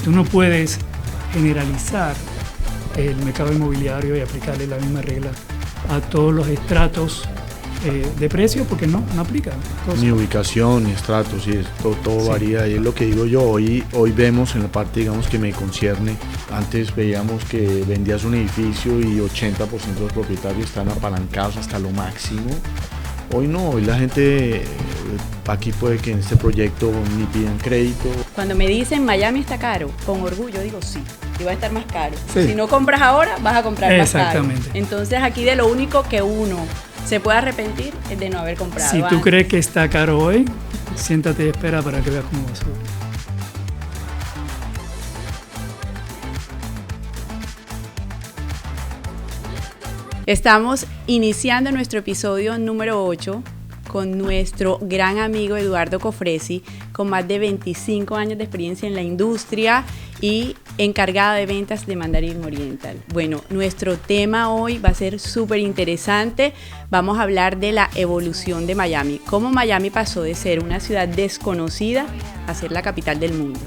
Tú no puedes generalizar el mercado inmobiliario y aplicarle la misma regla a todos los estratos de precios, porque no aplica. Ni ubicación, ni estratos, sí, todo Sí. varía, y es lo que digo yo. Hoy vemos en la parte, digamos, que me concierne. Antes veíamos que vendías un edificio y 80% de los propietarios están apalancados hasta lo máximo. Hoy no, hoy la gente, aquí puede que en este proyecto ni pidan crédito. Cuando me dicen Miami está caro, con orgullo digo sí, y va a estar más caro. Sí. Si no compras ahora, vas a comprar más caro. Exactamente. Entonces aquí de lo único que uno se puede arrepentir es de no haber comprado Si tú antes. crees que está caro hoy, siéntate y espera para que veas cómo va a subir. Estamos iniciando nuestro episodio número 8 con nuestro gran amigo Eduardo Cofresi, con más de 25 años de experiencia en la industria y encargada de ventas de Mandarin Oriental. Bueno, nuestro tema hoy va a ser súper interesante. Vamos a hablar de la evolución de Miami, cómo Miami pasó de ser una ciudad desconocida a ser la capital del mundo.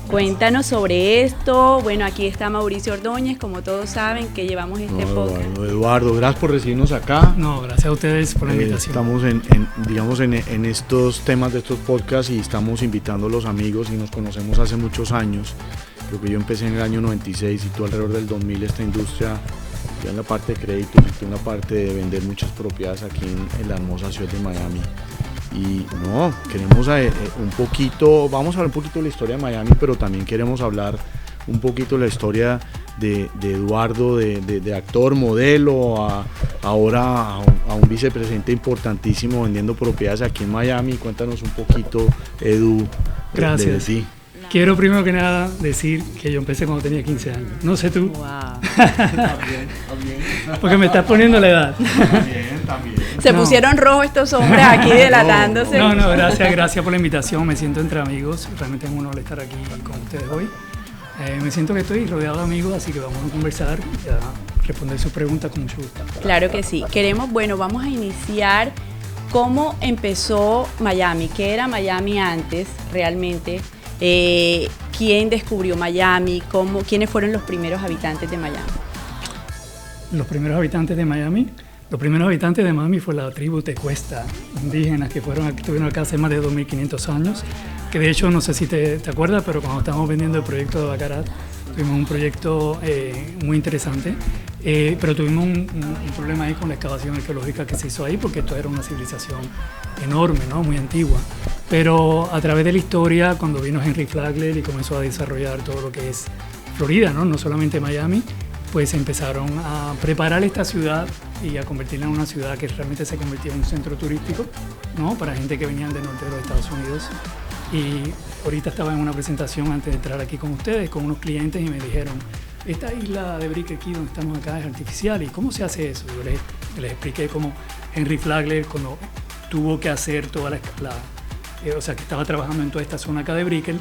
Cuéntanos sobre esto. Bueno, aquí está Mauricio Ordóñez, como todos saben, que llevamos este podcast. Eduardo, gracias por recibirnos acá. No, gracias a ustedes por la invitación. Estamos digamos, en estos temas de estos podcasts, y estamos invitando a los amigos, y nos conocemos hace muchos años. Creo que yo empecé en el año 96 y tú alrededor del 2000 esta industria, ya en la parte de créditos y tú en la parte de vender muchas propiedades aquí en la hermosa ciudad de Miami. Y no, queremos un poquito, vamos a hablar un poquito de la historia de Miami, pero también queremos hablar un poquito de la historia de Eduardo, de actor, modelo, ahora a un vicepresidente importantísimo vendiendo propiedades aquí en Miami. Cuéntanos un poquito, Edu, de Gracias. ti. Quiero primero que nada decir que yo empecé cuando tenía 15 años. No sé tú, Wow. También. porque me estás poniendo la edad. También. Se No. pusieron rojos estos hombres aquí delatándose. No, gracias por la invitación. Me siento entre amigos. Realmente es un honor estar aquí con ustedes hoy. Me siento que estoy rodeado de amigos, así que vamos a conversar y a responder sus preguntas con mucho gusto. Claro que sí. Vamos a iniciar cómo empezó Miami, qué era Miami antes realmente, quién descubrió Miami, quiénes fueron los primeros habitantes de Miami. Los primeros habitantes de Miami fue la tribu tecuesta, indígenas que estuvieron acá hace más de 2.500 años, que de hecho no sé si te acuerdas, pero cuando estábamos vendiendo el proyecto de Bacarat, tuvimos un proyecto muy interesante, pero tuvimos un problema ahí con la excavación arqueológica que se hizo ahí, porque esto era una civilización enorme, ¿no? Muy antigua. Pero a través de la historia, cuando vino Henry Flagler y comenzó a desarrollar todo lo que es Florida, no solamente Miami, pues empezaron a preparar esta ciudad y a convertirla en una ciudad que realmente se convirtió en un centro turístico, ¿no? Para gente que venían del norte de los Estados Unidos. Y ahorita estaba en una presentación antes de entrar aquí con ustedes, con unos clientes, y me dijeron, esta isla de Brickell Key donde estamos acá es artificial, ¿y cómo se hace eso? Yo les expliqué cómo Henry Flagler, cuando tuvo que hacer toda o sea, que estaba trabajando en toda esta zona acá de Brickell,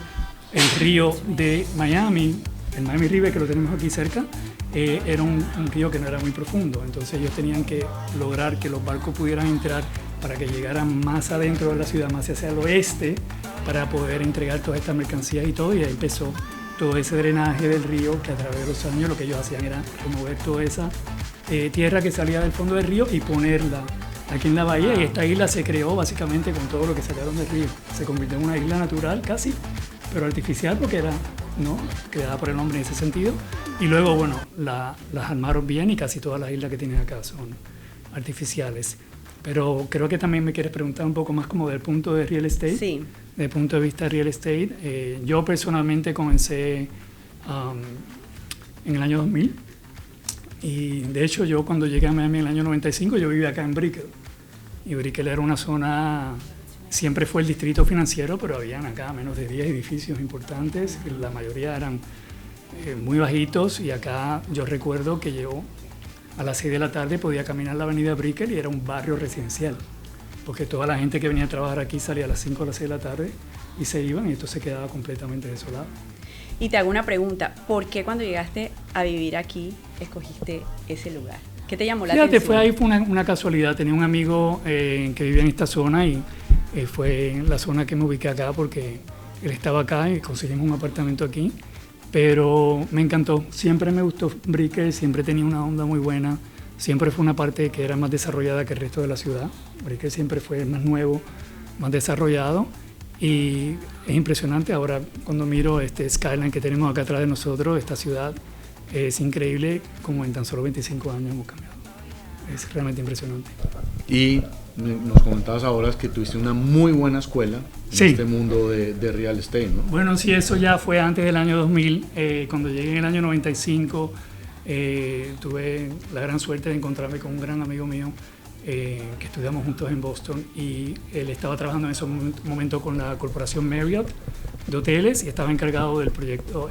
el río de Miami, el Miami River, que lo tenemos aquí cerca, era un río que no era muy profundo, entonces ellos tenían que lograr que los barcos pudieran entrar para que llegaran más adentro de la ciudad, más hacia el oeste, para poder entregar todas estas mercancías y todo, y ahí empezó todo ese drenaje del río, que a través de los años lo que ellos hacían era remover toda esa tierra que salía del fondo del río y ponerla aquí en la bahía, y esta isla se creó básicamente con todo lo que sacaron del río. Se convirtió en una isla natural casi, pero artificial, porque era, ¿no?, creada por el hombre en ese sentido. Y luego, bueno, las armaron bien, y casi todas las islas que tienen acá son artificiales. Pero creo que también me quieres preguntar un poco más como del punto de real estate. Sí. Desde el punto de vista real estate, yo personalmente comencé en el año 2000. Y de hecho yo cuando llegué a Miami en el año 95, yo vivía acá en Brickell. Y Brickell era una zona, siempre fue el distrito financiero, pero habían acá menos de 10 edificios importantes, la mayoría eran muy bajitos, y acá yo recuerdo que yo a las 6 de la tarde podía caminar la avenida Brickell y era un barrio residencial, porque toda la gente que venía a trabajar aquí salía a las 5 o las 6 de la tarde y se iban, y esto se quedaba completamente desolado. Y te hago una pregunta, ¿por qué cuando llegaste a vivir aquí escogiste ese lugar? ¿Qué te llamó la atención? Fue una casualidad. Tenía un amigo que vivía en esta zona, y fue en la zona que me ubiqué acá porque él estaba acá y conseguimos un apartamento aquí, pero me encantó, siempre me gustó Brickell, siempre tenía una onda muy buena, siempre fue una parte que era más desarrollada que el resto de la ciudad. Brickell siempre fue más nuevo, más desarrollado, y es impresionante ahora cuando miro este skyline que tenemos acá atrás de nosotros, esta ciudad, es increíble como en tan solo 25 años hemos cambiado. Es realmente impresionante. Y nos comentabas ahora que tuviste una muy buena escuela en sí. este mundo de real estate, ¿no? Bueno, sí, eso ya fue antes del año 2000. Cuando llegué en el año 95, tuve la gran suerte de encontrarme con un gran amigo mío que estudiamos juntos en Boston, y él estaba trabajando en ese momento con la corporación Marriott de hoteles y estaba encargado del proyecto,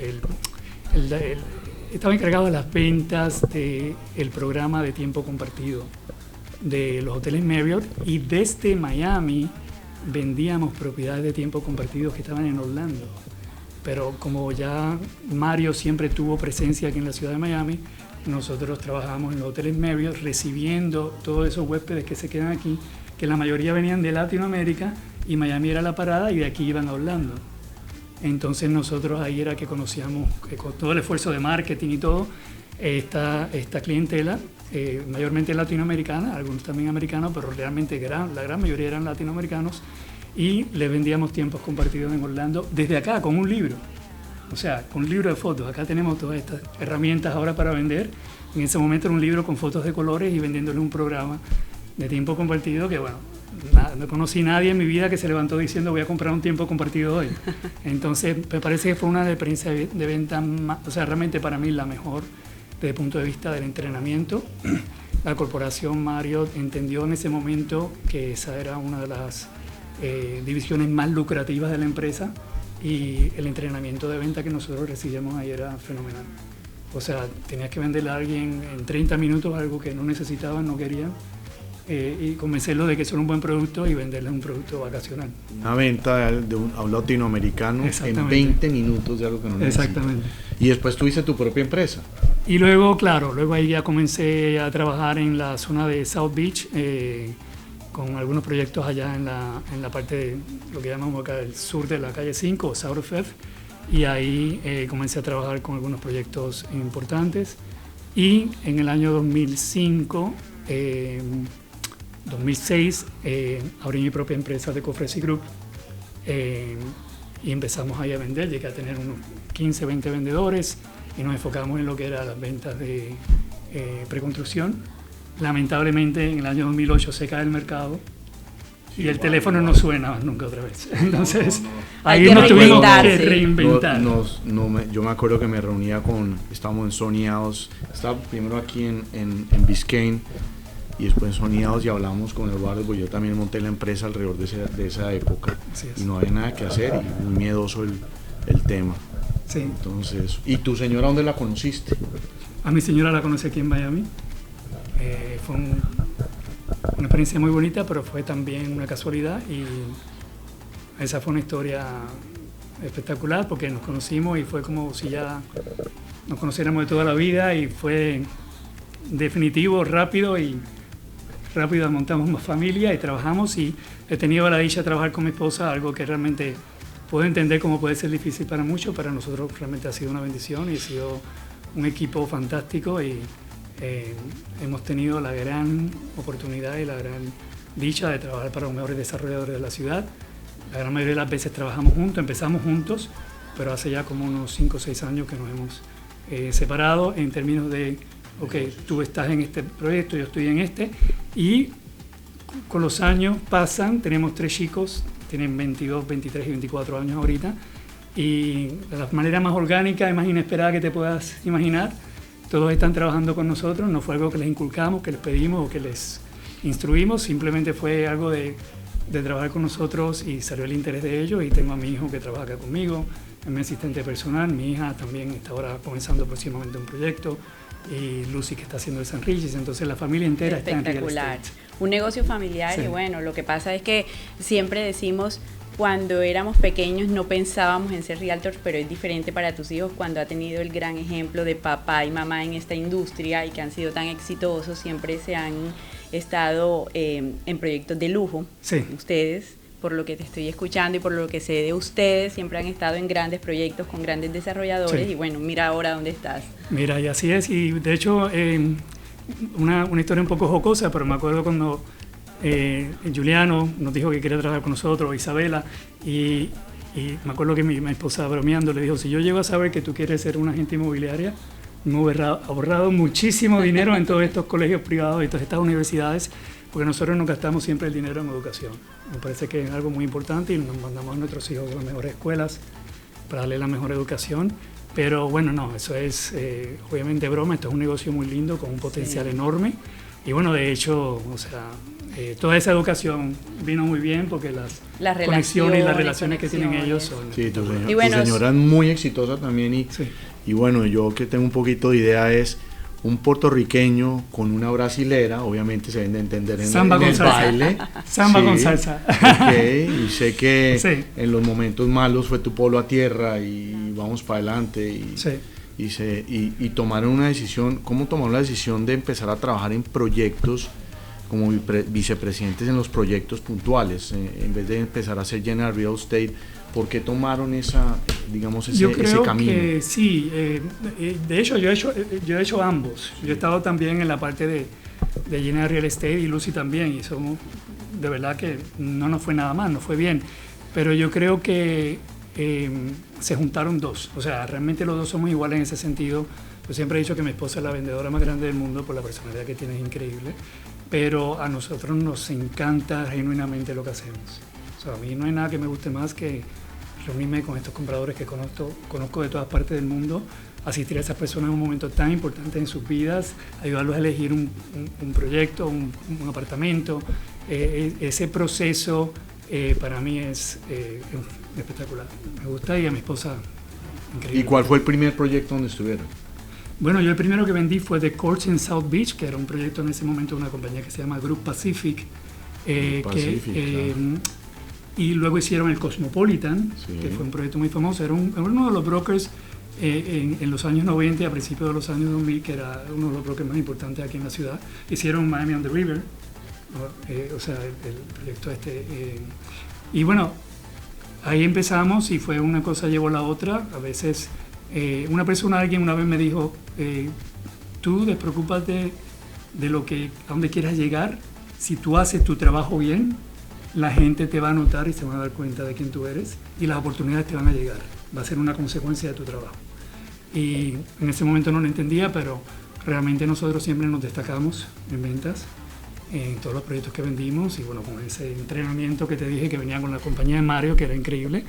estaba encargado de las ventas del programa de tiempo compartido de los hoteles Marriott, y desde Miami vendíamos propiedades de tiempo compartido que estaban en Orlando. Pero como ya Mario siempre tuvo presencia aquí en la ciudad de Miami, nosotros trabajamos en los hoteles Marriott recibiendo todos esos huéspedes que se quedan aquí, que la mayoría venían de Latinoamérica y Miami era la parada y de aquí iban a Orlando. Entonces nosotros ahí era que conocíamos, con todo el esfuerzo de marketing y todo, esta clientela, mayormente latinoamericana, algunos también americanos, pero realmente la gran mayoría eran latinoamericanos, y les vendíamos tiempos compartidos en Orlando desde acá con un libro. O sea, con un libro de fotos. Acá tenemos todas estas herramientas ahora para vender. En ese momento era un libro con fotos de colores y vendiéndole un programa de tiempo compartido que, bueno, no conocí a nadie en mi vida que se levantó diciendo voy a comprar un tiempo compartido hoy. Entonces, me parece que fue una experiencia de venta, o sea, realmente para mí la mejor desde el punto de vista del entrenamiento. La corporación Marriott entendió en ese momento que esa era una de las divisiones más lucrativas de la empresa, y el entrenamiento de venta que nosotros recibíamos ahí era fenomenal. O sea, tenías que venderle a alguien en 30 minutos algo que no necesitaban, no querían, y convencerlo de que eso era un buen producto y venderles un producto vacacional. Una venta a un latinoamericano en 20 minutos de algo que no necesita. Exactamente. Y después tuviste tu propia empresa. Y luego, claro, luego ahí ya comencé a trabajar en la zona de South Beach, con algunos proyectos allá en la parte de lo que llamamos acá el sur de la calle 5 o South of Fifth, y ahí comencé a trabajar con algunos proyectos importantes, y en el año 2005, 2006 abrí mi propia empresa de Cofresi Group, y empezamos ahí a vender. Llegué a tener unos 15, 20 vendedores y nos enfocamos en lo que eran las ventas de preconstrucción. Lamentablemente en el año 2008 se cae el mercado y el teléfono no suena más nunca otra vez. Entonces ahí nos tuvimos que reinventar. Yo me acuerdo que me reunía estábamos en Sony House, estaba primero aquí en Biscayne y después en Sony House, y hablábamos con Eduardo, porque yo también monté la empresa alrededor de esa época, y no había nada que hacer y muy miedoso el tema. Sí. Entonces, ¿y tu señora dónde la conociste? A mi señora la conocí aquí en Miami. Fue una experiencia muy bonita, pero fue también una casualidad, y esa fue una historia espectacular porque nos conocimos y fue como si ya nos conociéramos de toda la vida, y fue definitivo, rápido montamos más familia y trabajamos, y he tenido la dicha de trabajar con mi esposa, algo que realmente puedo entender cómo puede ser difícil para muchos. Para nosotros realmente ha sido una bendición y ha sido un equipo fantástico, y hemos tenido la gran oportunidad y la gran dicha de trabajar para los mejores desarrolladores de la ciudad. La gran mayoría de las veces trabajamos juntos, empezamos juntos, pero hace ya como unos 5 o 6 años que nos hemos separado en términos de, ok, tú estás en este proyecto, yo estoy en este, y con los años pasan, tenemos 3 chicos, tienen 22, 23 y 24 años ahorita, y de la manera más orgánica y más inesperada que te puedas imaginar, todos están trabajando con nosotros. No fue algo que les inculcamos, que les pedimos o que les instruimos, simplemente fue algo de trabajar con nosotros y salió el interés de ellos. Y tengo a mi hijo que trabaja acá conmigo, es mi asistente personal, mi hija también está ahora comenzando próximamente un proyecto, y Lucy que está haciendo el San Regis. Entonces la familia entera está en real estate. Un negocio familiar. Sí. Y bueno, lo que pasa es que siempre decimos, cuando éramos pequeños no pensábamos en ser realtors, pero es diferente para tus hijos cuando ha tenido el gran ejemplo de papá y mamá en esta industria y que han sido tan exitosos, siempre se han estado en proyectos de lujo. Sí. Ustedes, por lo que te estoy escuchando y por lo que sé de ustedes, siempre han estado en grandes proyectos con grandes desarrolladores, sí. Y bueno, mira ahora dónde estás. Mira, y así es, y de hecho, una historia un poco jocosa, pero me acuerdo cuando Juliano nos dijo que quería trabajar con nosotros, Isabela, y me acuerdo que mi esposa bromeando le dijo, si yo llego a saber que tú quieres ser una agente inmobiliaria, me hubiera ahorrado muchísimo dinero en todos estos colegios privados y todas estas universidades, porque nosotros nos gastamos siempre el dinero en educación. Me parece que es algo muy importante y nos mandamos a nuestros hijos a las mejores escuelas para darle la mejor educación. Pero bueno, no, eso es obviamente broma, esto es un negocio muy lindo con un potencial enorme. Y bueno, de hecho, o sea, toda esa educación vino muy bien porque las conexiones y las relaciones que tienen ellos son... Sí, tu bueno, señora es muy exitosa también y bueno, yo que tengo un poquito de idea es un puertorriqueño con una brasilera, obviamente se deben de entender en el baile. Samba con salsa. Okay, y sé que en los momentos malos fue tu polo a tierra y vamos para adelante y tomaron una decisión. ¿Cómo tomaron la decisión de empezar a trabajar en proyectos como vicepresidentes en los proyectos puntuales en vez de empezar a hacer general real estate? ¿Por qué tomaron ese camino? Yo creo que sí. De hecho, yo he hecho ambos. Yo he estado también en la parte de General Real Estate y Lucy también. Y eso, de verdad que no nos fue nada mal, no fue bien. Pero yo creo que se juntaron dos. O sea, realmente los dos somos iguales en ese sentido. Yo siempre he dicho que mi esposa es la vendedora más grande del mundo por la personalidad que tiene, es increíble. Pero a nosotros nos encanta genuinamente lo que hacemos. O sea, a mí no hay nada que me guste más que reunirme con estos compradores que conozco de todas partes del mundo, asistir a esas personas en un momento tan importante en sus vidas, ayudarlos a elegir un proyecto, un apartamento. Ese proceso para mí es espectacular. Me gusta y a mi esposa, increíble. ¿Y cuál fue el primer proyecto donde estuvieron? Bueno, yo el primero que vendí fue The Courts in South Beach, que era un proyecto en ese momento de una compañía que se llama Group Pacific. Y luego hicieron el Cosmopolitan, que fue un proyecto muy famoso. Era uno de los brokers en los años 90 y a principios de los años 2000, que era uno de los brokers más importantes aquí en la ciudad. Hicieron Miami on the River, o sea, el proyecto y bueno, ahí empezamos y fue una cosa llevó a la otra. A veces, alguien una vez me dijo, tú despreocúpate de a dónde quieras llegar. Si tú haces tu trabajo bien, la gente te va a notar y se va a dar cuenta de quién tú eres y las oportunidades te van a llegar. Va a ser una consecuencia de tu trabajo. Y en ese momento no lo entendía, pero realmente nosotros siempre nos destacamos en ventas, en todos los proyectos que vendimos y bueno, con ese entrenamiento que te dije que venía con la compañía de Mario, que era increíble.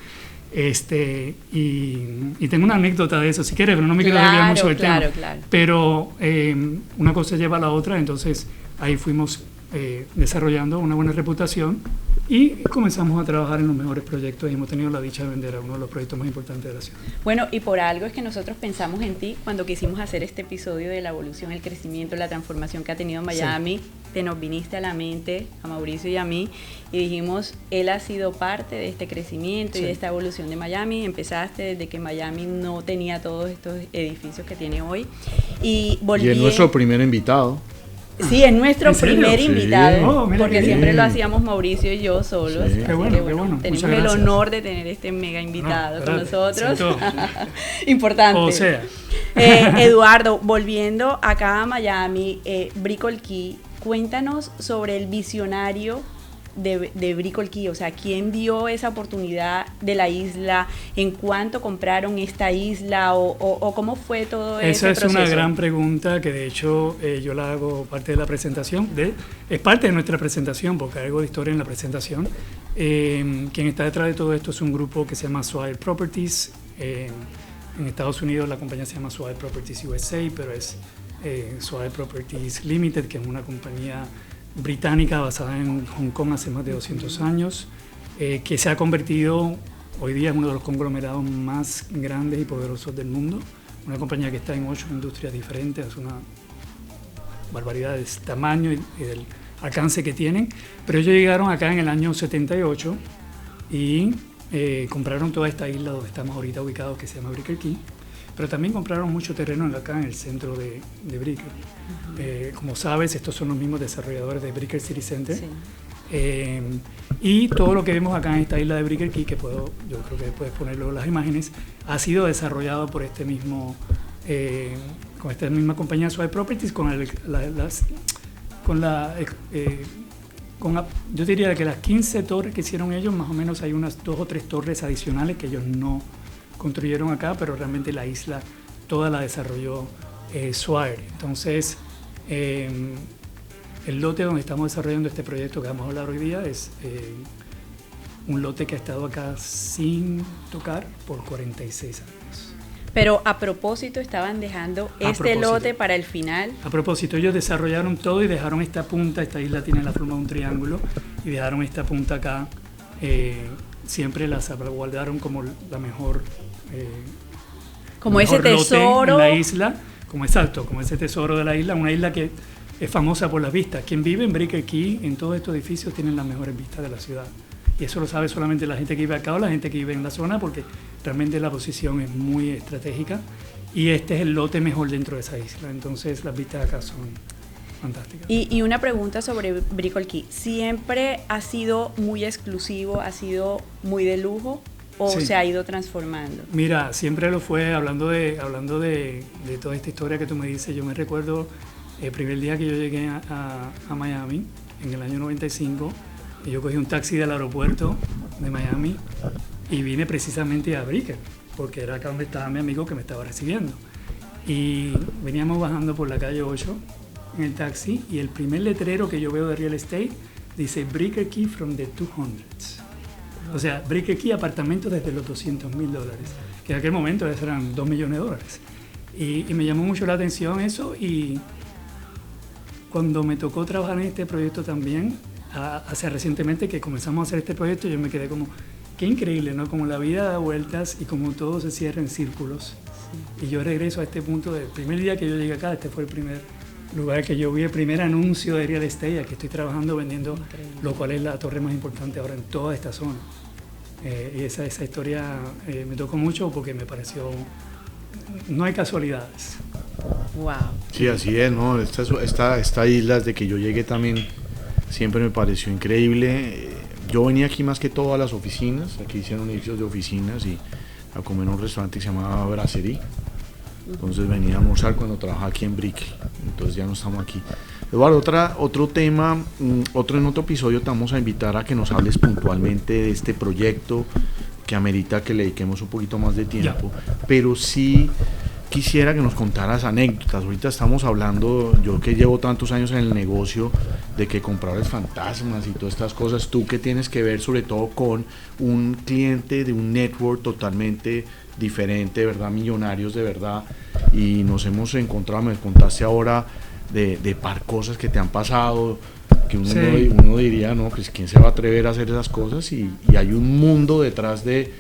Y tengo una anécdota de eso, si quieres, pero no me quiero desviar mucho del tema. Claro. Pero una cosa lleva a la otra, entonces ahí fuimos desarrollando una buena reputación y comenzamos a trabajar en los mejores proyectos y hemos tenido la dicha de vender a uno de los proyectos más importantes de la ciudad. Bueno, y por algo es que nosotros pensamos en ti cuando quisimos hacer este episodio de la evolución, el crecimiento, la transformación que ha tenido Miami. Te nos viniste a la mente, a Mauricio y a mí, y dijimos, él ha sido parte de este crecimiento y de esta evolución de Miami. Empezaste desde que Miami no tenía todos estos edificios que tiene hoy. Y es nuestro primer invitado. Sí, es nuestro primer invitado, porque siempre bien. Lo hacíamos Mauricio y yo solos. Qué bueno. Tenemos el honor de tener este mega invitado con nosotros. Importante. O sea. Eduardo, volviendo acá a Miami, Brickell Key, cuéntanos sobre el visionario de Brickell Key, o sea, ¿quién vio esa oportunidad de la isla? ¿En cuánto compraron esta isla? ¿O cómo fue todo ese proceso? Esa es una gran pregunta que de hecho yo la hago parte de la presentación, es parte de nuestra presentación porque hay algo de historia en la presentación. Quien está detrás de todo esto es un grupo que se llama Swire Properties. En Estados Unidos la compañía se llama Swire Properties USA, pero es Swire Properties Limited, que es una compañía británica basada en Hong Kong hace más de 200 años, que se ha convertido hoy día en uno de los conglomerados más grandes y poderosos del mundo. Una compañía que está en 8 industrias diferentes, es una barbaridad del tamaño y del alcance que tienen. Pero ellos llegaron acá en el año 78 y compraron toda esta isla donde estamos ahorita ubicados, que se llama Brickell Key. Pero también compraron mucho terreno acá en el centro de Brickell. Como sabes, estos son los mismos desarrolladores de Brickell City Center. Sí. Y todo lo que vemos acá en esta isla de Brickell Key, que yo creo que puedes ponerlo en las imágenes, ha sido desarrollado por con esta misma compañía Swire Properties, yo diría que las 15 torres que hicieron ellos, más o menos hay unas 2 o 3 torres adicionales que ellos no construyeron acá, pero realmente la isla toda la desarrolló Swire. Entonces, el lote donde estamos desarrollando este proyecto que vamos a hablar hoy día es un lote que ha estado acá sin tocar por 46 años. Pero a propósito estaban dejando lote para el final. A propósito, ellos desarrollaron todo y dejaron esta punta, esta isla tiene la forma de un triángulo, y dejaron esta punta acá, siempre la salvaguardaron como la mejor... como ese tesoro. En la isla, como ese tesoro de la isla, una isla que es famosa por las vistas. Quien vive en Brickell Key, en todos estos edificios, tienen las mejores vistas de la ciudad. Y eso lo sabe solamente la gente que vive acá o la gente que vive en la zona, porque realmente la posición es muy estratégica y este es el lote mejor dentro de esa isla. Entonces las vistas acá son fantásticas. Y una pregunta sobre Brickell Key. ¿Siempre ha sido muy exclusivo, ha sido muy de lujo o sí, se ha ido transformando? Mira, siempre lo fue. Hablando de toda esta historia que tú me dices, yo me recuerdo el primer día que yo llegué a Miami, en el año 95, y yo cogí un taxi del aeropuerto de Miami y vine precisamente a Brickell, porque era acá donde estaba mi amigo que me estaba recibiendo. Y veníamos bajando por la calle 8 en el taxi y el primer letrero que yo veo de real estate dice Brickell Key from the 200s. O sea, Brickell Key, apartamentos desde los $200,000, que en aquel momento esos eran $2 millones. Y me llamó mucho la atención eso, y cuando me tocó trabajar en este proyecto también, hace recientemente que comenzamos a hacer este proyecto, yo me quedé como, qué increíble, ¿no? Como la vida da vueltas y como todo se cierra en círculos. Sí. Y yo regreso a este punto del primer día que yo llegué acá, este fue el primer lugar que yo vi, el primer anuncio de real estate, aquí estoy trabajando vendiendo, increíble, lo cual es la torre más importante ahora en toda esta zona. Y esa historia me tocó mucho porque me pareció, no hay casualidades. Wow. Sí, así es, ¿no? Esta isla, desde que yo llegué también, siempre me pareció increíble. Yo venía aquí más que todo a las oficinas, aquí hicieron edificios de oficinas y a comer en un restaurante que se llamaba Brasserie. Entonces venía a almorzar cuando trabajaba aquí en Brickell, entonces ya no estamos aquí. Eduardo, otro tema, en otro episodio te vamos a invitar a que nos hables puntualmente de este proyecto que amerita que le dediquemos un poquito más de tiempo, pero sí quisiera que nos contaras anécdotas. Ahorita estamos hablando, yo que llevo tantos años en el negocio, de que compradores fantasmas y todas estas cosas, tú que tienes que ver sobre todo con un cliente de un network totalmente diferente, ¿verdad? Millonarios de verdad, y nos hemos encontrado, me contaste ahora de par cosas que te han pasado, que uno diría, no, pues quién se va a atrever a hacer esas cosas, y hay un mundo detrás de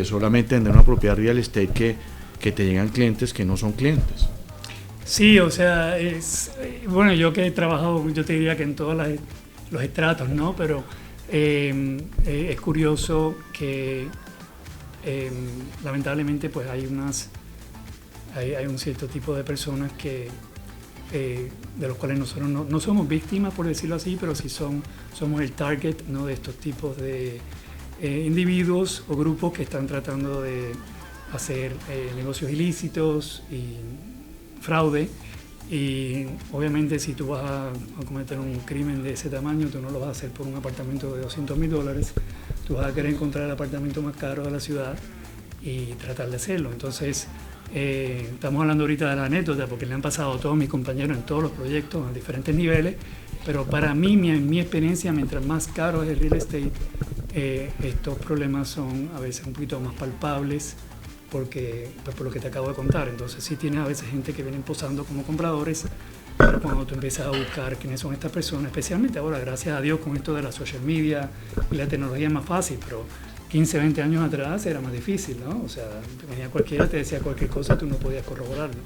solamente vender una propiedad real estate que te llegan clientes que no son clientes. Sí, o sea, bueno, yo que he trabajado, yo te diría que en todos los estratos, ¿no? Pero es curioso que lamentablemente pues hay un cierto tipo de personas que de los cuales nosotros no somos víctimas, por decirlo así, pero sí somos el target, ¿no? De estos tipos de individuos o grupos que están tratando de hacer negocios ilícitos y fraude, y obviamente si tú vas a cometer un crimen de ese tamaño, tú no lo vas a hacer por un apartamento de $200,000, tú vas a querer encontrar el apartamento más caro de la ciudad y tratar de hacerlo. Entonces estamos hablando ahorita de la anécdota porque le han pasado a todos mis compañeros en todos los proyectos a diferentes niveles, pero para mí, mi experiencia, mientras más caro es el real estate, estos problemas son a veces un poquito más palpables, porque pues por lo que te acabo de contar. Entonces sí tienes a veces gente que viene posando como compradores, pero cuando tú empiezas a buscar quiénes son estas personas, especialmente ahora, gracias a Dios, con esto de la social media y la tecnología es más fácil, pero 15, 20 años atrás era más difícil, ¿no? O sea, venía cualquiera, te decía cualquier cosa, tú no podías corroborarlo.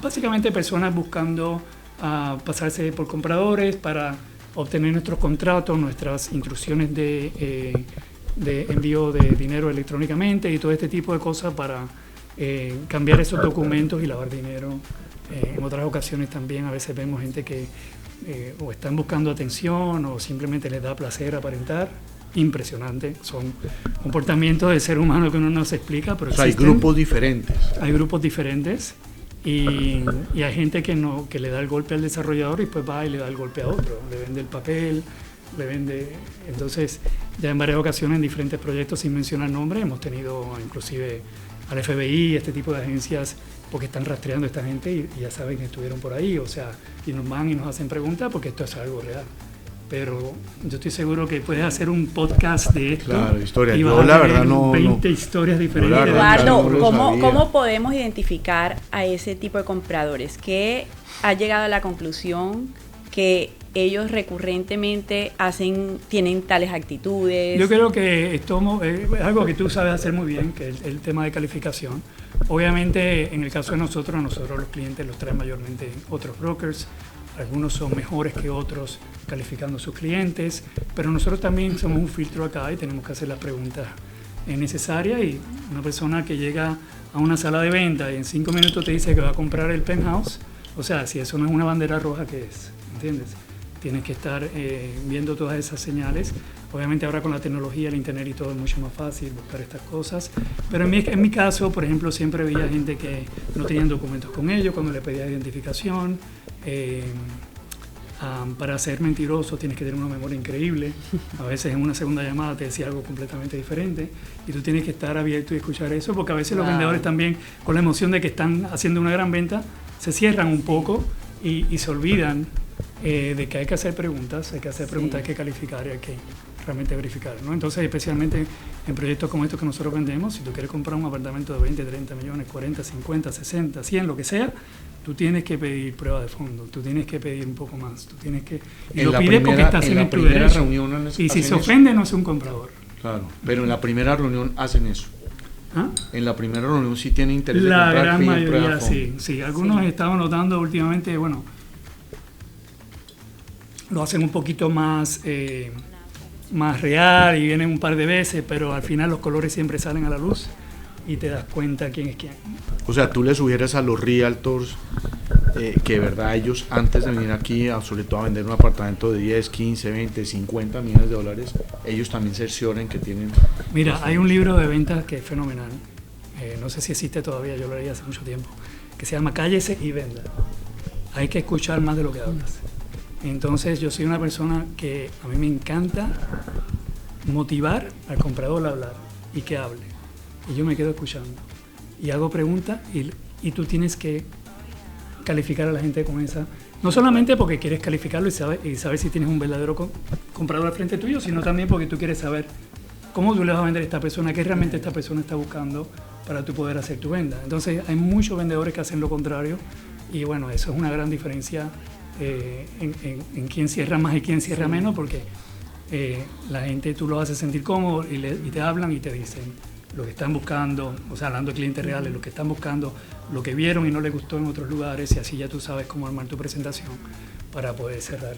Básicamente personas buscando pasarse por compradores para obtener nuestros contratos, nuestras instrucciones de envío de dinero electrónicamente y todo este tipo de cosas para cambiar esos documentos y lavar dinero. En otras ocasiones también a veces vemos gente que o están buscando atención o simplemente les da placer aparentar. Impresionante, son comportamientos de ser humano que uno no se explica, pero hay grupos diferentes. Hay grupos diferentes y hay gente que le da el golpe al desarrollador y después va y le da el golpe a otro, le vende el papel, le vende. Entonces, ya en varias ocasiones en diferentes proyectos, sin mencionar nombres, hemos tenido inclusive al FBI, este tipo de agencias, porque están rastreando a esta gente y ya saben que estuvieron por ahí, o sea, y nos van y nos hacen preguntas porque esto es algo real. Pero yo estoy seguro que puedes hacer un podcast de esto. Claro, historia. Y yo la verdad no 20 historias diferentes. Eduardo, ¿cómo podemos identificar a ese tipo de compradores que ha llegado a la conclusión que ellos recurrentemente tienen tales actitudes? Yo creo que esto es algo que tú sabes hacer muy bien, que es el tema de calificación. Obviamente, en el caso de nosotros los clientes los traen mayormente otros brokers. Algunos son mejores que otros calificando a sus clientes, pero nosotros también somos un filtro acá y tenemos que hacer las preguntas necesarias. Y una persona que llega a una sala de venta y en 5 minutos te dice que va a comprar el penthouse, o sea, si eso no es una bandera roja, ¿qué es? ¿Entiendes? Tienes que estar viendo todas esas señales. Obviamente ahora con la tecnología, el internet y todo es mucho más fácil buscar estas cosas. Pero en mi caso, por ejemplo, siempre veía gente que no tenían documentos con ellos cuando le pedía identificación. Para ser mentiroso tienes que tener una memoria increíble. A veces en una segunda llamada te decía algo completamente diferente y tú tienes que estar abierto y escuchar eso, porque a veces los vendedores también, con la emoción de que están haciendo una gran venta, se cierran un poco y se olvidan de que hay que hacer preguntas, hay que calificar y hay que realmente verificar, ¿no? Entonces, especialmente en proyectos como estos que nosotros vendemos, si tú quieres comprar un apartamento de 20, 30 millones, 40, 50, 60, 100, lo que sea, tú tienes que pedir prueba de fondo, tú tienes que pedir un poco más, tú tienes que... Y lo pides porque estás en tu derecho. Y si se ofende, no es un comprador. Claro, pero en la primera reunión hacen eso. ¿Ah? En la primera reunión sí tienen interés de comprar. La gran mayoría sí. Algunos estamos notando últimamente, bueno, lo hacen un poquito más real y vienen un par de veces, pero al final los colores siempre salen a la luz y te das cuenta quién es quién. O sea, tú le sugieres a los realtors que de verdad ellos antes de venir aquí, sobre todo a vender un apartamento de 10, 15, 20, 50 millones de dólares, ellos también cercioren que tienen... Mira, hay un libro de ventas que es fenomenal, no sé si existe todavía, yo lo leí hace mucho tiempo, que se llama Cállese y Venda. Hay que escuchar más de lo que hablas. Entonces yo soy una persona que a mí me encanta motivar al comprador a hablar y que hable. Y yo me quedo escuchando y hago preguntas y tú tienes que calificar a la gente con esa, no solamente porque quieres calificarlo y saber si tienes un verdadero comprador al frente tuyo, sino también porque tú quieres saber cómo tú le vas a vender a esta persona, qué realmente esta persona está buscando para tú poder hacer tu venta. Entonces hay muchos vendedores que hacen lo contrario y bueno, eso es una gran diferencia en quién cierra más y quién cierra menos, porque la gente tú lo haces sentir cómodo y te hablan y te dicen lo que están buscando, o sea, hablando de clientes reales, lo que están buscando, lo que vieron y no les gustó en otros lugares, y así ya tú sabes cómo armar tu presentación para poder cerrar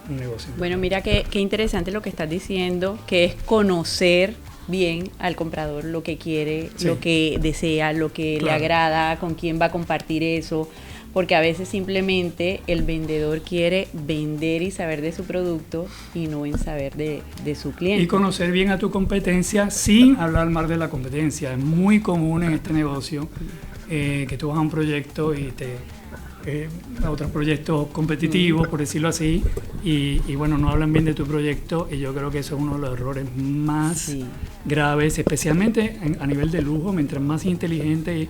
un negocio. Bueno, mira qué interesante lo que estás diciendo, que es conocer bien al comprador, lo que quiere, sí, lo que desea, lo que le agrada, con quién va a compartir eso, porque a veces simplemente el vendedor quiere vender y saber de su producto y no en saber de su cliente. Y conocer bien a tu competencia sin hablar mal de la competencia. Es muy común en este negocio que tú vas a un proyecto y a otros proyectos competitivos, por decirlo así, y bueno, no hablan bien de tu proyecto, y yo creo que eso es uno de los errores más graves, especialmente a nivel de lujo. Mientras más inteligente,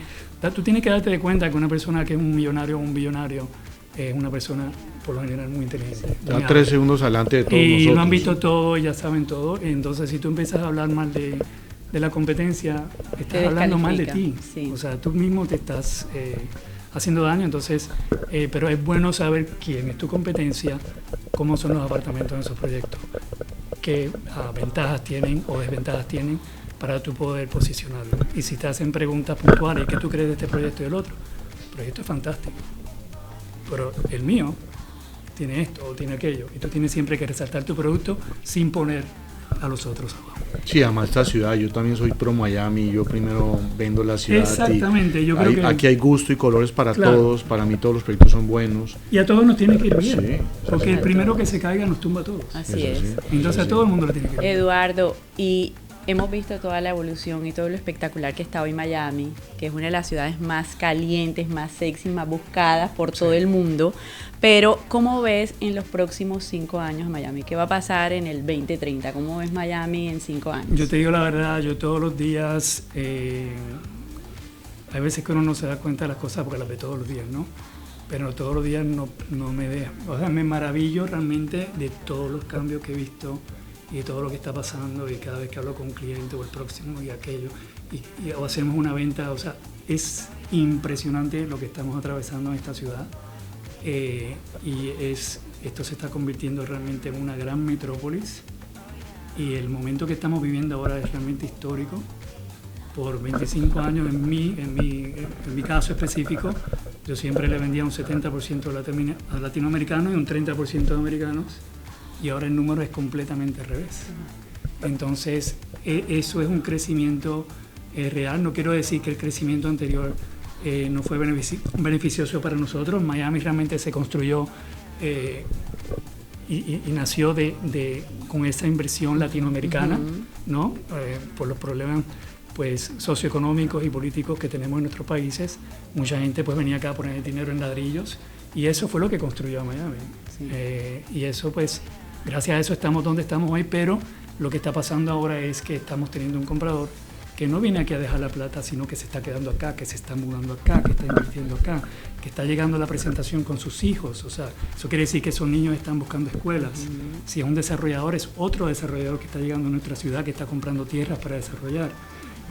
tú tienes que darte de cuenta que una persona que es un millonario o un billonario es una persona por lo general muy inteligente. Está 3 segundos adelante de todos nosotros. Y lo han visto todo, ya saben todo. Entonces, si tú empiezas a hablar mal de la competencia, estás hablando mal de ti. Sí. O sea, tú mismo te estás haciendo daño. Entonces, pero es bueno saber quién es tu competencia, cómo son los apartamentos en esos proyectos, qué ventajas tienen o desventajas tienen para tú poder posicionarlo. Y si te hacen preguntas puntuales, ¿qué tú crees de este proyecto y del otro? El proyecto es fantástico, pero el mío tiene esto o tiene aquello, y tú tienes siempre que resaltar tu producto sin poner a los otros abajo. Sí, además esta ciudad, yo también soy pro Miami, yo primero vendo la ciudad. Exactamente, yo creo que aquí hay gusto y colores para claro. todos, para mí todos los proyectos son buenos. Y a todos nos tiene que ir bien, Sí, porque el primero que se caiga nos tumba a todos. Así Eso es. sí. Entonces a todo el mundo le tiene que ir bien. Eduardo, y hemos visto toda la evolución y todo lo espectacular que está hoy Miami, que es una de las ciudades más calientes, más sexy, más buscadas por todo el mundo. Pero, ¿cómo ves en los próximos 5 años Miami? ¿Qué va a pasar en el 2030? ¿Cómo ves Miami en 5 años? Yo te digo la verdad, yo todos los días, hay veces que uno no se da cuenta de las cosas porque las ve todos los días, ¿no? Pero todos los días no me deja. O sea, me maravillo realmente de todos los cambios que he visto y de todo lo que está pasando, y cada vez que hablo con un cliente o el próximo y aquello, o hacemos una venta, o sea, es impresionante lo que estamos atravesando en esta ciudad. Esto se está convirtiendo realmente en una gran metrópolis, y el momento que estamos viviendo ahora es realmente histórico. Por 25 años, en mi caso específico, yo siempre le vendía un 70% a latinoamericanos y un 30% a americanos, y ahora el número es completamente al revés. Entonces, eso es un crecimiento real. No quiero decir que el crecimiento anterior no fue beneficioso para nosotros. Miami realmente se construyó y nació con esa inversión latinoamericana, ¿no? Por los problemas pues socioeconómicos y políticos que tenemos en nuestros países. Mucha gente pues venía acá a poner dinero en ladrillos, y eso fue lo que construyó a Miami. Sí. Y eso pues, gracias a eso estamos donde estamos hoy, pero lo que está pasando ahora es que estamos teniendo un comprador que no viene aquí a dejar la plata, sino que se está quedando acá, que se está mudando acá, que está invirtiendo acá, que está llegando a la presentación con sus hijos. O sea, eso quiere decir que esos niños están buscando escuelas. Si es un desarrollador, es otro desarrollador que está llegando a nuestra ciudad, que está comprando tierras para desarrollar.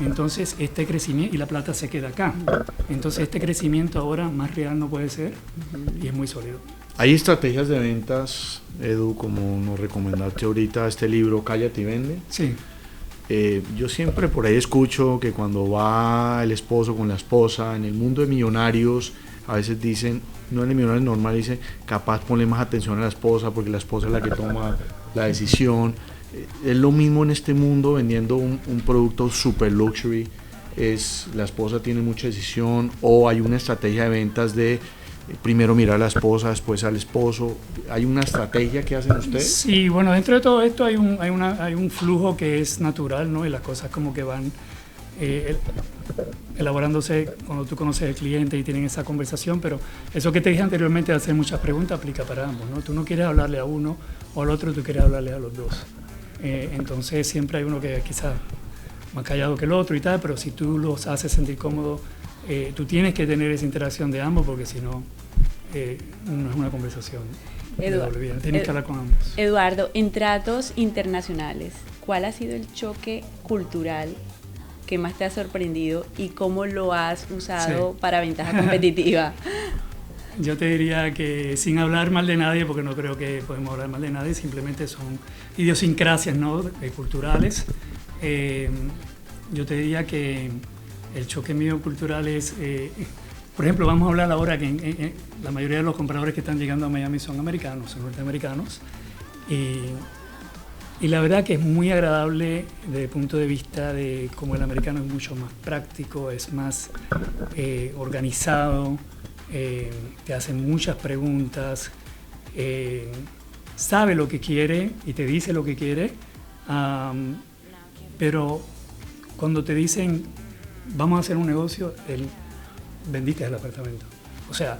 Entonces, este crecimiento, y la plata se queda acá. Entonces, este crecimiento ahora más real no puede ser, y es muy sólido. Hay estrategias de ventas, Edu, como nos recomendaste ahorita este libro, Cállate y Vende. Sí. Yo siempre por ahí escucho que cuando va el esposo con la esposa, en el mundo de millonarios, a veces dicen, no en el millonario normal, dicen, capaz ponle más atención a la esposa porque la esposa es la que toma la decisión. Es lo mismo en este mundo vendiendo un producto super luxury, la esposa tiene mucha decisión, o hay una estrategia de ventas de primero mirar a la esposa, después al esposo. ¿Hay una estrategia que hacen ustedes? Sí, bueno, dentro de todo esto hay un flujo que es natural, ¿no? Y las cosas como que van elaborándose cuando tú conoces al cliente y tienen esa conversación, pero eso que te dije anteriormente de hacer muchas preguntas aplica para ambos, ¿no? Tú no quieres hablarle a uno o al otro, tú quieres hablarle a los dos. Entonces siempre hay uno que quizás más callado que el otro y tal, pero si tú los haces sentir cómodos, tú tienes que tener esa interacción de ambos, porque si no, no es una conversación de doble vía. Tienes que hablar con ambos. Eduardo, en tratos internacionales, ¿cuál ha sido el choque cultural que más te ha sorprendido y cómo lo has usado para ventaja competitiva? Yo te diría que, sin hablar mal de nadie, porque no creo que podemos hablar mal de nadie, simplemente son idiosincrasias, ¿no? Culturales. Yo te diría que el choque mío cultural es, por ejemplo, vamos a hablar ahora que la mayoría de los compradores que están llegando a Miami son americanos, son norteamericanos, y la verdad que es muy agradable desde el punto de vista de cómo el americano es mucho más práctico, es más organizado, te hace muchas preguntas, sabe lo que quiere y te dice lo que quiere, pero cuando te dicen vamos a hacer un negocio, vendiste el apartamento. O sea,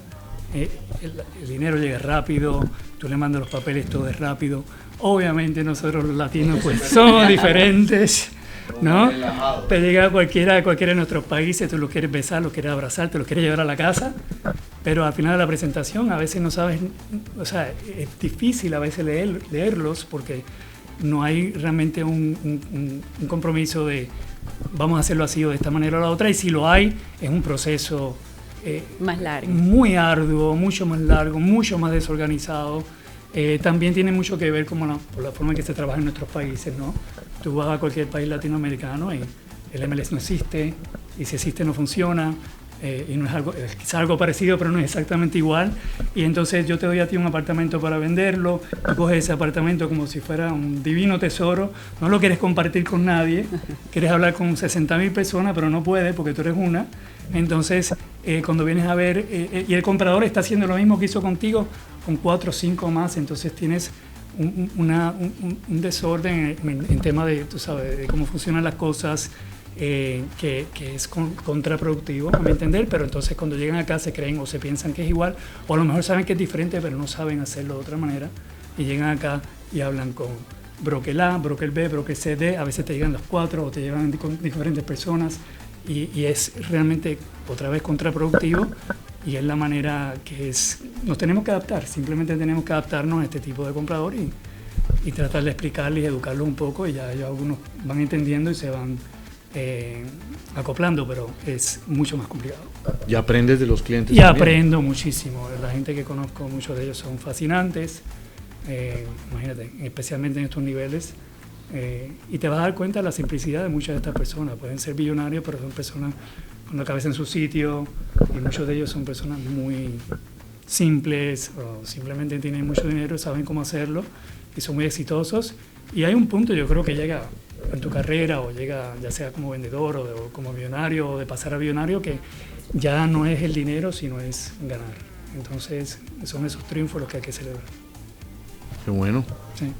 el dinero llega rápido, tú le mandas los papeles, todo es rápido. Obviamente nosotros los latinos pues somos diferentes, ¿no? Te llega cualquiera de nuestros países, tú lo quieres besar, lo quieres abrazar, te lo quieres llevar a la casa, pero al final de la presentación a veces no sabes, o sea, es difícil a veces leerlos porque no hay realmente un compromiso de vamos a hacerlo así o de esta manera o la otra, y si lo hay, es un proceso más largo, muy arduo, mucho más largo, mucho más desorganizado. También tiene mucho que ver por la forma en que se trabaja en nuestros países, ¿no? Tú vas a cualquier país latinoamericano y el MLS no existe, y si existe no funciona. y no es algo, quizás algo parecido, pero no es exactamente igual. Y entonces yo te doy a ti un apartamento para venderlo, tú coges ese apartamento como si fuera un divino tesoro, no lo quieres compartir con nadie, quieres hablar con 60.000 personas, pero no puedes porque tú eres una. Entonces, cuando vienes a ver, y el comprador está haciendo lo mismo que hizo contigo, con 4 o 5 más, entonces tienes un desorden en tema de, tú sabes, de cómo funcionan las cosas, que es contraproductivo, a mi entender, pero entonces cuando llegan acá se creen o se piensan que es igual, o a lo mejor saben que es diferente, pero no saben hacerlo de otra manera, y llegan acá y hablan con broker A, broker B, broker C, D, a veces te llegan los 4 o te llevan con diferentes personas, y es realmente otra vez contraproductivo, y es la manera que nos tenemos que adaptar, simplemente tenemos que adaptarnos a este tipo de comprador y tratar de explicarles y educarlos un poco, y ya algunos van entendiendo y se van acoplando, pero es mucho más complicado. ¿Y aprendes de los clientes? Y también aprendo muchísimo. La gente que conozco, muchos de ellos son fascinantes, imagínate, especialmente en estos niveles, y te vas a dar cuenta de la simplicidad de muchas de estas personas. Pueden ser billonarios, pero son personas con la cabeza en su sitio, y muchos de ellos son personas muy simples, o simplemente tienen mucho dinero, saben cómo hacerlo, y son muy exitosos. Y hay un punto, yo creo, que llega en tu carrera, o llega ya sea como vendedor o como millonario, o de pasar a millonario, que ya no es el dinero, sino es ganar. Entonces son esos triunfos los que hay que celebrar. Qué bueno. Sí.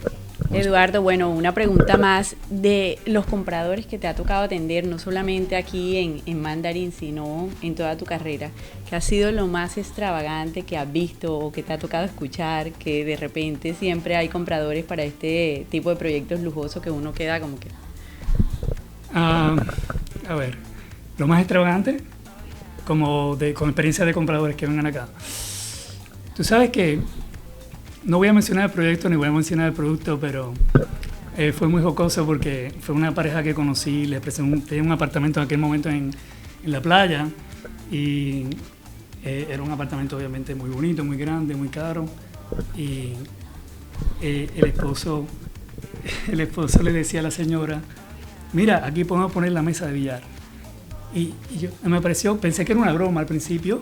Eduardo, bueno, una pregunta más de los compradores que te ha tocado atender, no solamente aquí en Mandarin, sino en toda tu carrera. ¿Qué ha sido lo más extravagante que has visto o que te ha tocado escuchar, que de repente siempre hay compradores para este tipo de proyectos lujosos que uno queda como que... A ver, lo más extravagante, con experiencia de compradores que vengan acá. Tú sabes que no voy a mencionar el proyecto ni voy a mencionar el producto, pero fue muy jocoso porque fue una pareja que conocí, les presenté un apartamento en aquel momento en la playa, y era un apartamento obviamente muy bonito, muy grande, muy caro, y el esposo le decía a la señora: mira, aquí podemos poner la mesa de billar. Y yo pensé que era una broma al principio,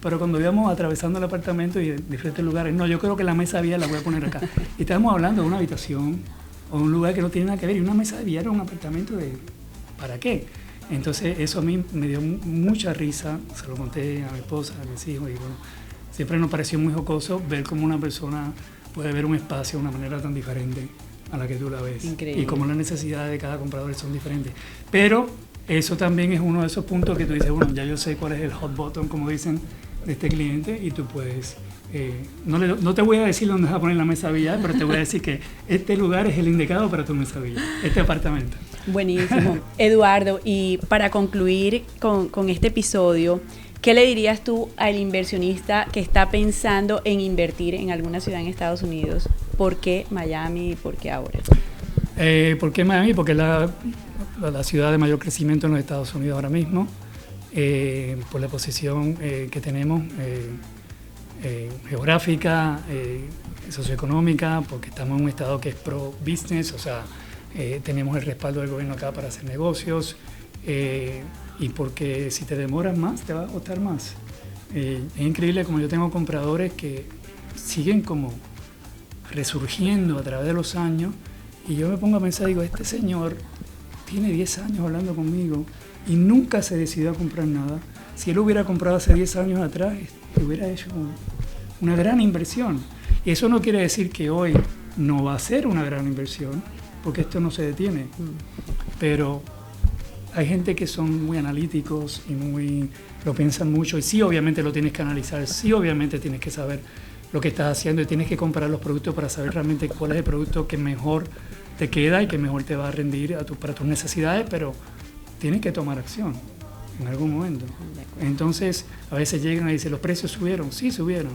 pero cuando íbamos atravesando el apartamento y en diferentes lugares, no, yo creo que la mesa de billar la voy a poner acá. Y estábamos hablando de una habitación o un lugar que no tiene nada que ver, y una mesa de billar en un apartamento ¿para qué? Entonces eso a mí me dio mucha risa, se lo conté a mi esposa, a mis hijos, y bueno, siempre nos pareció muy jocoso ver cómo una persona puede ver un espacio de una manera tan diferente a la que tú la ves. Increíble. Y cómo las necesidades de cada comprador son diferentes. Pero eso también es uno de esos puntos que tú dices, bueno, ya yo sé cuál es el hot button, como dicen, de este cliente, y tú puedes, no te voy a decir dónde vas a poner la mesa de billar, pero te voy a decir que este lugar es el indicado para tu mesa de billar, este apartamento. Buenísimo. Eduardo, y para concluir con este episodio, ¿qué le dirías tú al inversionista que está pensando en invertir en alguna ciudad en Estados Unidos? ¿Por qué Miami y por qué ahora? ¿Por qué Miami? Porque es la ciudad de mayor crecimiento en los Estados Unidos ahora mismo. Por la posición que tenemos geográfica, socioeconómica, porque estamos en un estado que es pro-business, o sea, tenemos el respaldo del gobierno acá para hacer negocios, y porque si te demoras más, te va a costar más. Es increíble como yo tengo compradores que siguen como resurgiendo a través de los años, y yo me pongo a pensar, digo, este señor tiene 10 años hablando conmigo y nunca se decidió a comprar nada. Si él hubiera comprado hace 10 años atrás, hubiera hecho una gran inversión. Y eso no quiere decir que hoy no va a ser una gran inversión, porque esto no se detiene. Pero hay gente que son muy analíticos y lo piensan mucho, y sí, obviamente lo tienes que analizar, sí, obviamente tienes que saber lo que estás haciendo, y tienes que comparar los productos para saber realmente cuál es el producto que mejor te queda y que mejor te va a rendir para tus necesidades, pero tienes que tomar acción en algún momento. Entonces, a veces llegan y dicen, ¿los precios subieron? Sí, subieron.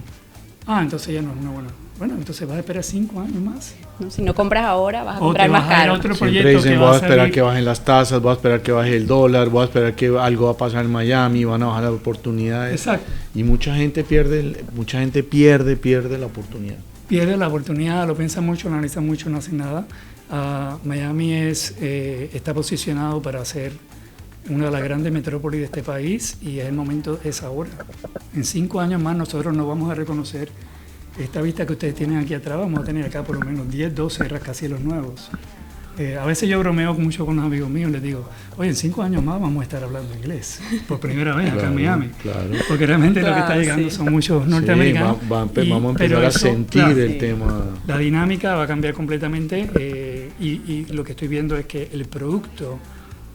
Entonces ya no es una buena. Bueno, entonces vas a esperar 5 años más. No, si no compras ahora, vas a comprar más caro. Otro siempre dicen, voy a esperar que bajen las tasas, voy a esperar que baje el dólar, voy a esperar que algo va a pasar en Miami, van a bajar las oportunidades. Exacto. Y mucha gente pierde la oportunidad. Pierde la oportunidad, lo piensa mucho, lo analiza mucho, no hace nada. Miami está posicionado para ser una de las grandes metrópolis de este país y el momento es ahora. En 5 años más nosotros nos vamos a reconocer. Esta vista que ustedes tienen aquí atrás, vamos a tener acá por lo menos 10, 12 rascacielos nuevos. A veces yo bromeo mucho con los amigos míos, les digo, oye, en 5 años más vamos a estar hablando inglés, por primera vez acá en Miami. Claro. Porque realmente lo que está llegando son muchos norteamericanos. Vamos a empezar a sentir el tema. La dinámica va a cambiar completamente y lo que estoy viendo es que el producto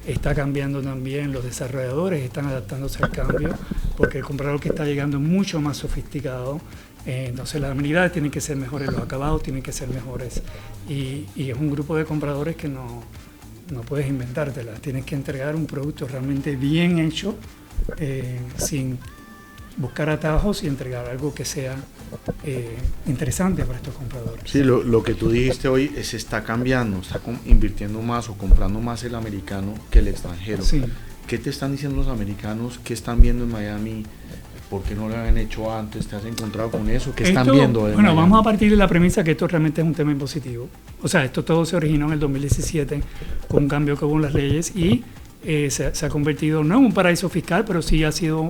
está cambiando también, los desarrolladores están adaptándose al cambio, porque el comprador que está llegando es mucho más sofisticado. Entonces las amenidades tienen que ser mejores, los acabados tienen que ser mejores y es un grupo de compradores que no puedes inventártelas, tienes que entregar un producto realmente bien hecho, sin buscar atajos y entregar algo que sea interesante para estos compradores. Sí, lo que tú dijiste hoy se está cambiando, está invirtiendo más o comprando más el americano que el extranjero. Sí. ¿Qué te están diciendo los americanos? ¿Qué están viendo en Miami? ¿Por qué no lo habían hecho antes? ¿Te has encontrado con eso? ¿Qué están viendo? Bueno, Miami? Vamos a partir de la premisa que esto realmente es un tema impositivo. O sea, esto todo se originó en el 2017 con un cambio que hubo en las leyes y se ha convertido, no en un paraíso fiscal, pero sí ha sido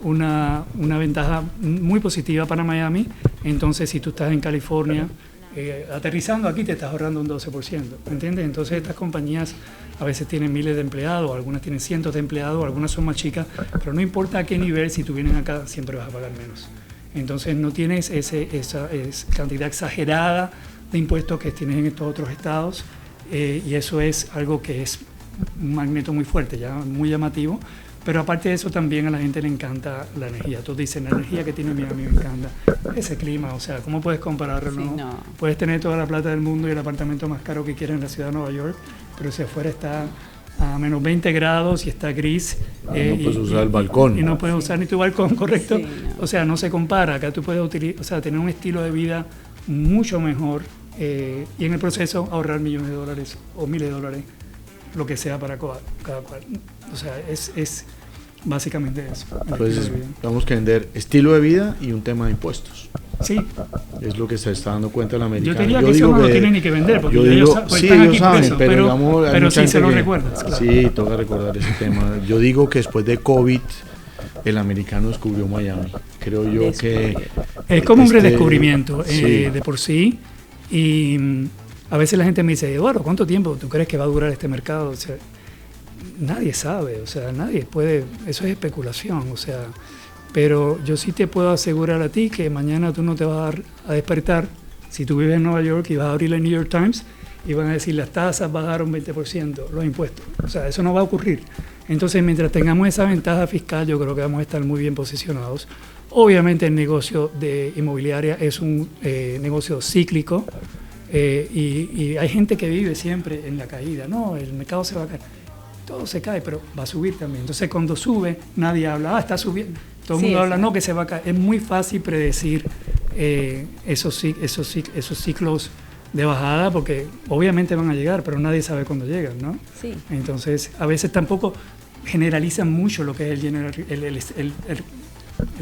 una ventaja muy positiva para Miami. Entonces, si tú estás en California, aterrizando aquí te estás ahorrando un 12%, ¿me entiendes? Entonces estas compañías a veces tienen miles de empleados, algunas tienen cientos de empleados, algunas son más chicas, pero no importa a qué nivel, si tú vienes acá siempre vas a pagar menos. Entonces no tienes esa cantidad exagerada de impuestos que tienes en estos otros estados y eso es algo que es un magneto muy fuerte, ya muy llamativo. Pero aparte de eso también a la gente le encanta la energía. Todos dicen, la energía que tiene Miami me encanta. Ese clima, o sea, ¿cómo puedes compararlo? Sí, no. Puedes tener toda la plata del mundo y el apartamento más caro que quieras en la ciudad de Nueva York, pero si afuera está a menos 20 grados y está gris. No puedes usar el balcón. Y no puedes usar ni tu balcón, ¿correcto? Sí, no. O sea, no se compara. Acá tú puedes tener un estilo de vida mucho mejor y en el proceso ahorrar millones de dólares o miles de dólares, lo que sea para cada cual. O sea, es básicamente eso. Pues vamos a vender estilo de vida y un tema de impuestos. Sí. Es lo que se está dando cuenta el americano. Yo diría que eso no lo tienen ni que vender, porque ellos saben, presos, pero digamos, pero sí se lo recuerdas. Claro. Sí, toca recordar ese tema. Yo digo que después de COVID, el americano descubrió Miami. Creo yo que... Es como un redescubrimiento sí. De por sí. Y a veces la gente me dice, Eduardo, ¿cuánto tiempo tú crees que va a durar este mercado? O sea, nadie sabe, o sea, nadie puede, eso es especulación, o sea, pero yo sí te puedo asegurar a ti que mañana tú no te vas a despertar, si tú vives en Nueva York y vas a abrir el New York Times y van a decir las tasas bajaron 20%, los impuestos, o sea, eso no va a ocurrir. Entonces, mientras tengamos esa ventaja fiscal, yo creo que vamos a estar muy bien posicionados. Obviamente el negocio de inmobiliaria es un negocio cíclico y hay gente que vive siempre en la caída, no, el mercado se va a caer. Todo se cae, pero va a subir también. Entonces, cuando sube, nadie habla, está subiendo. Todo el mundo habla, no, que se va a caer. Es muy fácil predecir esos ciclos de bajada, porque obviamente van a llegar, pero nadie sabe cuándo llegan, ¿no? Sí. Entonces, a veces tampoco generalizan mucho lo que es el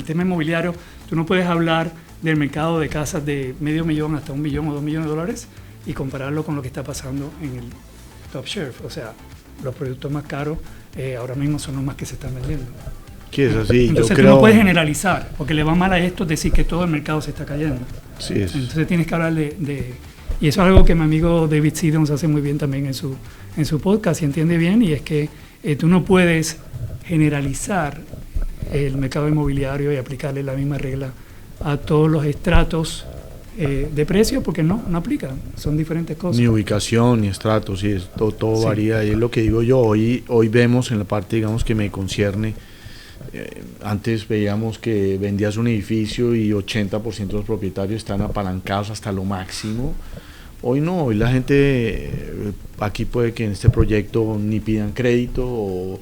tema inmobiliario. Tú no puedes hablar del mercado de casas de $500,000 hasta $1 millón o $2 millones y compararlo con lo que está pasando en el top shelf. O sea, los productos más caros ahora mismo son los más que se están vendiendo. Sí, es así. Entonces tú no puedes generalizar, porque le va mal a esto decir que todo el mercado se está cayendo. Sí, es. Entonces tienes que hablar y eso es algo que mi amigo David Siddons hace muy bien también en su podcast y entiende bien, y es que tú no puedes generalizar el mercado inmobiliario y aplicarle la misma regla a todos los estratos de precio, porque no aplican, son diferentes cosas. Ni ubicación, ni estratos, sí, todo sí. Varía, y es lo que digo yo. Hoy vemos en la parte, digamos, que me concierne, antes veíamos que vendías un edificio y 80% de los propietarios están apalancados hasta lo máximo. Hoy no, hoy la gente, aquí puede que en este proyecto ni pidan crédito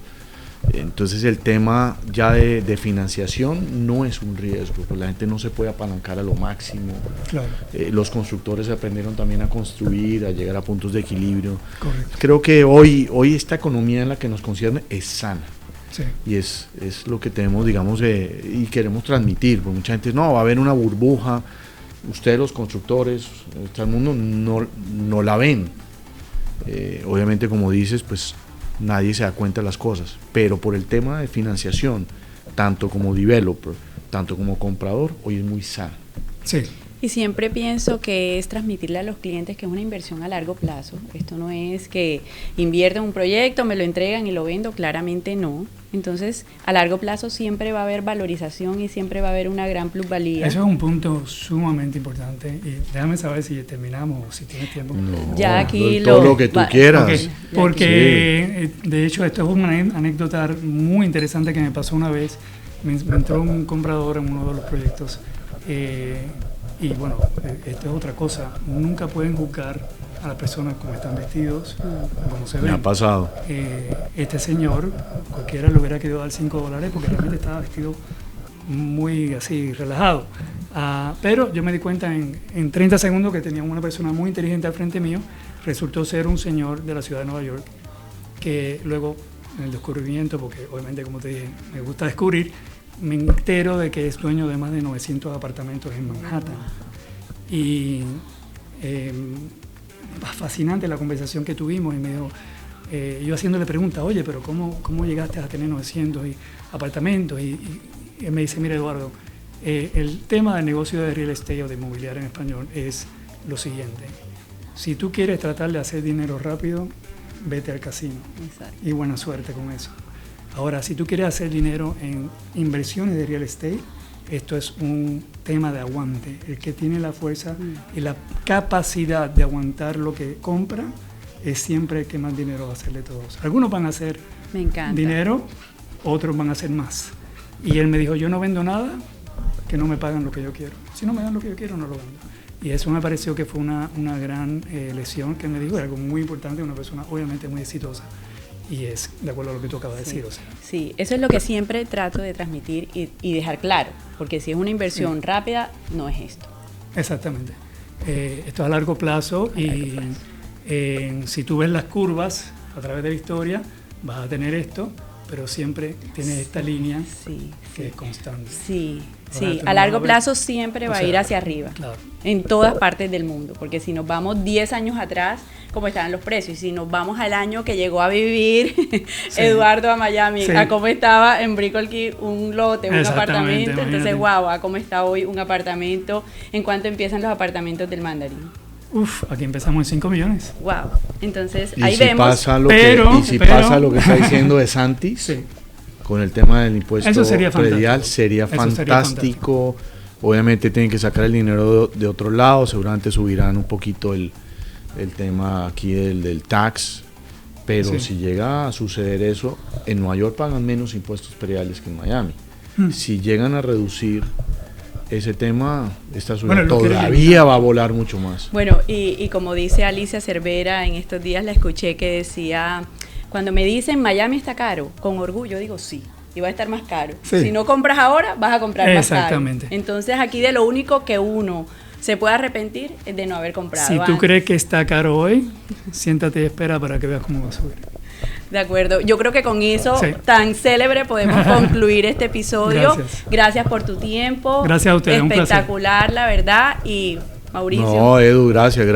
entonces el tema ya de financiación no es un riesgo, pues la gente no se puede apalancar a lo máximo. Claro. Los constructores aprendieron también a construir, a llegar a puntos de equilibrio. Correcto. Creo que hoy esta economía en la que nos concierne es sana. Sí. Y es lo que tenemos, digamos, y queremos transmitir, porque mucha gente no, va a haber una burbuja, ustedes los constructores, todo el mundo no la ven. Obviamente, como dices, pues nadie se da cuenta de las cosas, pero por el tema de financiación, tanto como developer, tanto como comprador, hoy es muy sano. Sí. Y siempre pienso que es transmitirle a los clientes que es una inversión a largo plazo. Esto no es que invierto en un proyecto, me lo entregan y lo vendo, claramente no. Entonces, a largo plazo siempre va a haber valorización y siempre va a haber una gran plusvalía. Eso es un punto sumamente importante. Y déjame saber si terminamos o si tienes tiempo. No, ya aquí todo lo que tú quieras. Okay. Porque, de hecho, esto es una anécdota muy interesante que me pasó una vez. Me entró un comprador en uno de los proyectos. Y bueno, esto es otra cosa. Nunca pueden juzgar a las personas como están vestidos, como se ven. Me ha pasado. Este señor, cualquiera le hubiera querido dar $5 porque realmente estaba vestido muy así, relajado. Pero yo me di cuenta en 30 segundos que tenía una persona muy inteligente al frente mío. Resultó ser un señor de la ciudad de Nueva York, que luego, en el descubrimiento, porque obviamente, como te dije, me gusta descubrir, me entero de que es dueño de más de 900 apartamentos en Manhattan. Y fascinante la conversación que tuvimos, y me dijo, yo haciéndole preguntas, oye, pero ¿cómo llegaste a tener 900 apartamentos? Y él me dice, mira, Eduardo, el tema del negocio de real estate o de inmobiliaria en español es lo siguiente. Si tú quieres tratar de hacer dinero rápido, vete al casino. Exacto. Y buena suerte con eso. Ahora, si tú quieres hacer dinero en inversiones de real estate, esto es un tema de aguante. El que tiene la fuerza y la capacidad de aguantar lo que compra es siempre el que más dinero va a hacer de todos. Algunos van a hacer dinero, otros van a hacer más. Y él me dijo, yo no vendo nada que no me pagan lo que yo quiero. Si no me dan lo que yo quiero, no lo vendo. Y eso me pareció que fue una gran lección que me dijo, algo muy importante, una persona obviamente muy exitosa. Y es de acuerdo a lo que tú acabas de decir. O sea. Sí, eso es lo que siempre trato de transmitir y dejar claro, porque si es una inversión rápida, no es esto. Exactamente. Esto es a largo plazo y si tú ves las curvas a través de la historia, vas a tener esto, pero siempre tienes esta línea que es constante. Sí, a largo plazo siempre va a ir hacia arriba, claro, en todas partes del mundo, porque si nos vamos 10 años atrás, cómo estaban los precios, y si nos vamos al año que llegó a vivir Eduardo a Miami, a cómo estaba en Brickell Key un lote, un apartamento, entonces wow, a cómo está hoy un apartamento, en cuánto empiezan los apartamentos del Mandarín. Aquí empezamos en 5 millones. Wow, entonces y ahí si vemos. Pasa lo pasa lo que está diciendo de Santis, con el tema del impuesto predial, sería fantástico. Obviamente tienen que sacar el dinero de otro lado, seguramente subirán un poquito el tema aquí del tax, pero si llega a suceder eso, en Nueva York pagan menos impuestos prediales que en Miami. Si llegan a reducir ese tema, esta ciudad todavía va a volar mucho más. Bueno, y como dice Alicia Cervera, en estos días la escuché que decía, cuando me dicen Miami está caro, con orgullo digo sí, y va a estar más caro. Si no compras ahora, vas a comprar más caro. Entonces aquí de lo único que uno se puede arrepentir es de no haber comprado Si tú crees que está caro hoy, siéntate y espera para que veas cómo va a subir. De acuerdo, yo creo que con eso tan célebre podemos concluir este episodio. Gracias por tu tiempo. Gracias a ustedes, espectacular, la verdad. Y Mauricio. No, Edu, gracias.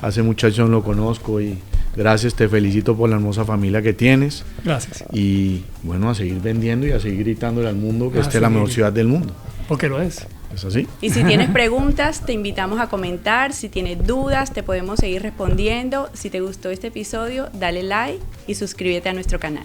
Hace muchachos no lo conozco y gracias, te felicito por la hermosa familia que tienes. Gracias. Y bueno, a seguir vendiendo y a seguir gritándole al mundo que esta es la mejor ciudad del mundo. Porque lo es. ¿Es así? Y si tienes preguntas, te invitamos a comentar. Si tienes dudas, te podemos seguir respondiendo. Si te gustó este episodio, dale like y suscríbete a nuestro canal.